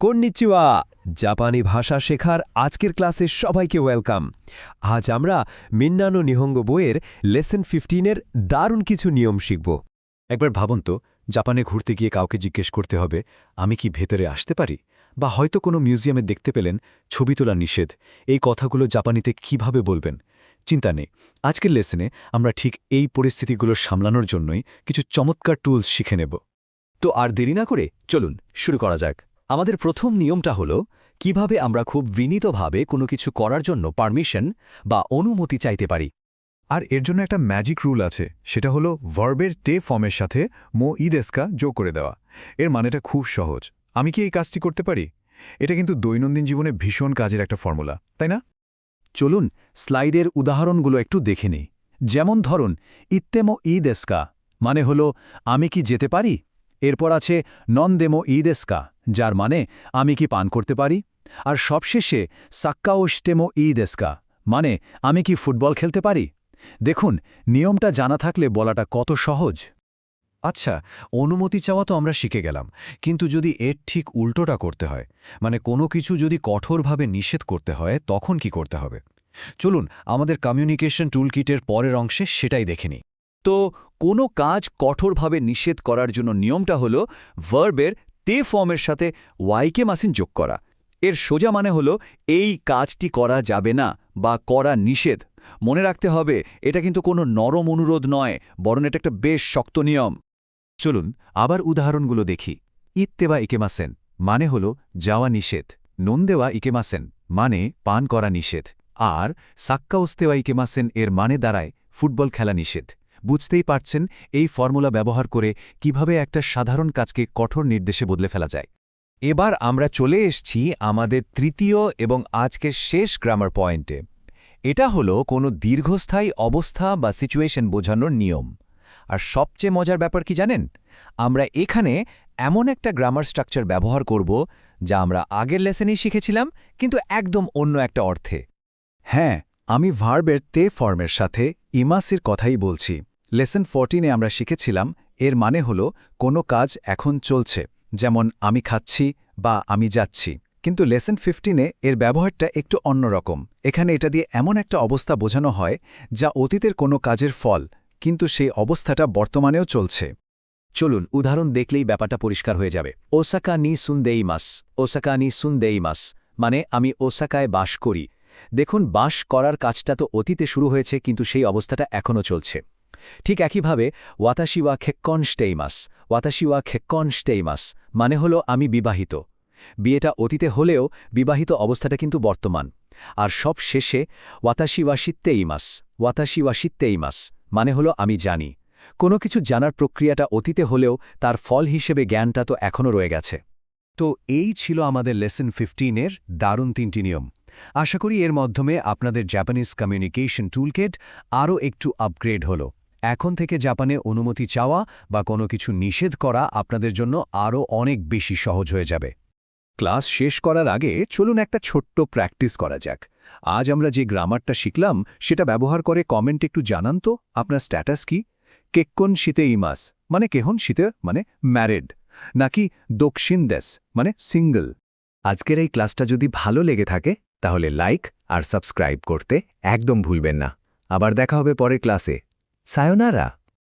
Konnichiwa জাপানি ভাষা শেখার আজকের ক্লাসে সবাইকে ওয়েলকাম। আজ আমরা মিন্নানো নিহঙ্গো বইয়ের লেসন 15-এর দারুণ কিছু নিয়ম শিখব। একবার ভাবুন তো, জাপানে ঘুরতে গিয়ে কাউকে জিজ্ঞেস করতে হবে আমি কি ভেতরে আসতে পারি, বা হয়তো কোনো মিউজিয়ামে দেখতে পেলেন ছবি তোলা নিষেধ। এই কথাগুলো জাপানিতে কিভাবে বলবেন? চিন্তা নেই, আজকের লেসনে আমরা ঠিক এই পরিস্থিতিগুলো সামলানোর জন্যই কিছু চমৎকার টুলস শিখে নেব। তো আর দেরি না করে চলুন শুরু করা যাক। আমাদের প্রথম নিয়মটা হলো কিভাবে আমরা খুব বিনীতভাবে কোনো কিছু করার জন্য পারমিশন বা অনুমতি চাইতে পারি। আর এর জন্য একটা ম্যাজিক রুল আছে, সেটা হলো ভার্বের তে ফর্মের সাথে মো ইদেস্কা যোগ করে দেওয়া। এর মানেটা খুব সহজ, আমি কি এই কাজটি করতে পারি? এটা কিন্তু দৈনন্দিন জীবনে ভীষণ কাজের একটা ফর্মুলা, তাই না? চলুন স্লাইডের উদাহরণগুলো একটু দেখে নিই। যেমন ধরুন ইত্তেমো ইদেস্কা মানে হলো আমি কি যেতে পারি। এরপর আছে নন্দেমো ইদেস্কা, যার মানে আমি কি পান করতে পারি। আর সবশেষে সাক্কাওস্টেমো ইদেস্কা মানে আমি কি ফুটবল খেলতে পারি। দেখুন, নিয়মটা জানা থাকলে বলাটা কত সহজ। আচ্ছা, অনুমতি চাওয়া তো আমরা শিখে গেলাম, কিন্তু যদি এর ঠিক উল্টোটা করতে হয়, মানে কোনো কিছু যদি কঠোরভাবে নিষেধ করতে হয়, তখন কি করতে হবে? চলুন আমাদের কমিউনিকেশন টুলকিটের পরের অংশে সেটাই দেখে নিই। তো কোনো কাজ কঠোরভাবে নিষেধ করার জন্য নিয়মটা হলো ভার্বের তে ফর্মের সাথে ওয়াইকে মাসিন যোগ করা। এর সোজা মানে হলো এই কাজটি করা যাবে না বা করা নিষেধ। মনে রাখতে হবে এটা কিন্তু কোনো নরম অনুরোধ নয়, বরং এটা একটা বেশ শক্ত নিয়ম। চলুন আবার উদাহরণগুলো দেখি। ইত্তেবা ইকেমাসেন মানে হল যাওয়া নিষেধ, নন্দেওয়া ইকেমাসেন মানে পান করা নিষেধ, আর সাক্কাওস্তেওয়া ইকেমাসেন এর মানে দাঁড়ায় ফুটবল খেলা নিষেধ। বুঝতেই পারছেন এই ফর্মুলা ব্যবহার করে কিভাবে একটা সাধারণ কাজকে কঠোর নির্দেশে বদলে ফেলা যায়। এবার আমরা চলে এসেছি আমাদের তৃতীয় এবং আজকের শেষ গ্রামার পয়েন্টে। এটা হলো কোনো দীর্ঘস্থায়ী অবস্থা বা সিচুয়েশন বোঝানোর নিয়ম। আর সবচেয়ে মজার ব্যাপার কি জানেন, আমরা এখানে এমন একটা গ্রামার স্ট্রাকচার ব্যবহার করব যা আমরা আগের লেসনেই শিখেছিলাম, কিন্তু একদম অন্য একটা অর্থে। হ্যাঁ, আমি ভার্বের তে ফর্মের সাথে ইমাসের কথাই বলছি। লেসন 14-এ আমরা শিখেছিলাম এর মানে হল কোনো কাজ এখন চলছে, যেমন আমি খাচ্ছি বা আমি যাচ্ছি। কিন্তু লেসন 15-এ এর ব্যবহারটা একটু অন্যরকম। এখানে এটা দিয়ে এমন একটা অবস্থা বোঝানো হয় যা অতীতের কোনো কাজের ফল, কিন্তু সেই অবস্থাটা বর্তমানেও চলছে। চলুন উদাহরণ দেখলেই ব্যাপারটা পরিষ্কার হয়ে যাবে। ওসাকা নি সুনদেইমাস, ওসাকা নি সুনদেইমাস মানে আমি ওসাকায় বাস করি। দেখুন, বাস করার কাজটা তো অতীতে শুরু হয়েছে, কিন্তু সেই অবস্থাটা এখনও চলছে। ঠিক একইভাবে ওয়াতাশি ওয়া খেক্কন স্টেইমাস, ওয়াতাশি ওয়া খেক্কন স্টেইমাস মানে হলো আমি বিবাহিত। বিয়েটা অতীতে হলেও বিবাহিত অবস্থাটা কিন্তু বর্তমান। আর সব শেষে ওয়াতাশি ওয়া শিত্তেইমাস, ওয়াতাশি ওয়া শিত্তেইমাস মানে হলো আমি জানি। কোনো কিছু জানার প্রক্রিয়াটা অতীতে হলেও তার ফল হিসেবে জ্ঞানটা তো এখনও রয়ে গেছে। তো এই ছিল আমাদের লেসন 15-এর দারুণ 3টি নিয়ম। আশা করি এর মাধ্যমে আপনাদের জাপানিজ কমিউনিকেশন টুলকিট আরও একটু আপগ্রেড হলো। এখন থেকে জাপানে অনুমতি চাওয়া বা কোনো কিছু নিষেধ করা আপনাদের জন্য আরও অনেক বেশি সহজ হয়ে যাবে। ক্লাস শেষ করার আগে চলুন একটা ছোট্ট প্র্যাকটিস করা যাক। আজ আমরা যে গ্রামারটা শিখলাম সেটা ব্যবহার করে কমেন্ট একটু জানান তো আপনার স্ট্যাটাস কি। কেক্কন শীতে ইমাস মানে কেহন শীতে মানে ম্যারিড, নাকি দক্ষিণ দেশ মানে সিঙ্গল। আজকের এই ক্লাসটা যদি ভালো লেগে থাকে তাহলে লাইক আর সাবস্ক্রাইব করতে একদম ভুলবেন না। আবার দেখা হবে পরের ক্লাসে। সায়োনারা।